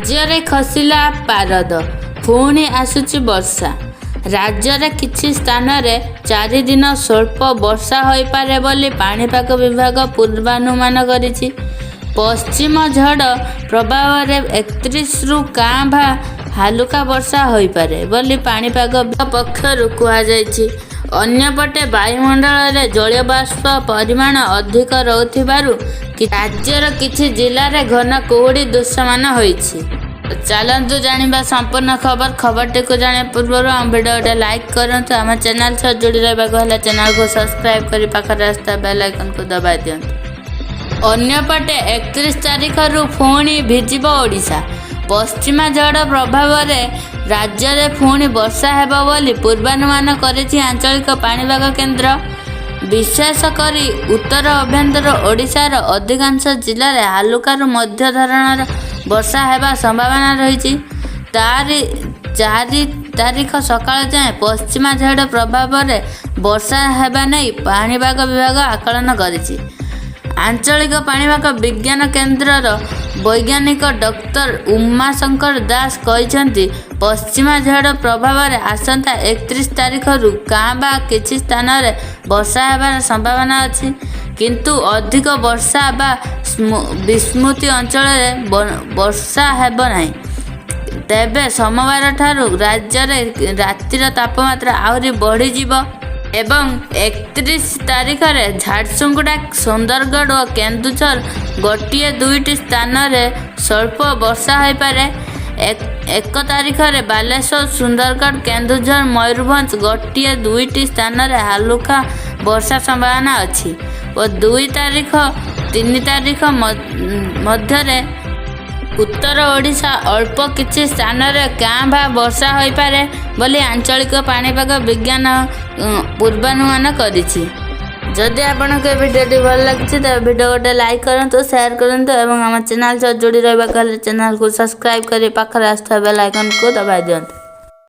राज्य खसिला पारद पुणी आसुची वर्षा। राज्य किछि स्थान रे 4 दिन स्वल्प वर्षा हो पारे बोली पाणीपाग विभाग पूर्वानुमान करिछि। पश्चिम झड़ प्रभाव रे 31 रु कां भा हालुका वर्षा हो पारे बोली पाणीपाग पक्षरु कुहा जायछि। अन्यपटे वायुमंडल रे जलीय बाष्प परिमाण अधिक रहउथिबारु राज्यर किछि जिल्ला रे घन कुहुड़ी दृश्यमान होइछि। चलतु जानिबा संपूर्ण खबरटी को जाने पूर्व हम वीडियो लाइक करंतु। आम चैनल सह जोड़ी रहिबाको हला चैनल को सब्सक्राइब करी पाखर रास्ता बेल आइकन को दबाइ दियंतु। अन्यपटे 31 तारिख रु पुणी भिजिबो ओडिशा। पश्चिमा झड़ प्रभाव रे राज्य रे पुणी वर्षा हेबो बोली पूर्वानुमान करिछि आंचलिक पाणीपाग केन्द्र। विशेष करी उत्तर अभ्यंतर ओडिशार अधिकांश जिले में हालुका मध्य धरणर वर्षा हेबा संभावना रही। 4 तारिख सकाळ जाए पश्चिमा झड़ प्रभाव रे वर्षा हेबा नहीं पाणीपाग विभाग आकलन करिछि। आंचलिक पाणीपाग विज्ञान केन्द्रर वैज्ञानिक डॉक्टर उमाशंकर दास कहिसेंति पश्चिमा झड़ प्रभाव रे आसंता 31 तारिख रु कां बा किछि स्थान रे वर्षा हेबार संभावना अछि, किंतु अधिक वर्षा बा विस्मृति अंचल रे वर्षा हेब नाही। तेबे सोमवार ठारू राज्य रे रातिर तापमात्रा आहुरी बढ़ी जिवो एवं 31 तारिख रे झारसुगुड़ा सुंदरगढ़ और केन्दुझर गोटे 2टी स्थान रे स्वल्प वर्षा हो पारे। 1 तारिख रे बालेश्वर सुंदरगढ़ केन्दुझर मयूरभंज गोटे 2टी स्थान रे हालुका वर्षा संभावना अच्छी और 2 तारिख 3 तारिख मध्य रे उत्तर ओडिशा अल्प किछि स्थान रे कां भा वर्षा हो पारे बोली आंचलिक पाणीपाग विज्ञान पूर्वानुमान करिछि। जदि आपनको वीडियो भल लगी तो वीडियो गोटे लाइक करंतु, शेयर करंतु एवं हम चैनल से जोड़ी रहबा चैनल को सब्सक्राइब करी पाखर आस्था बेल आइकन को दबाइ दियंतु।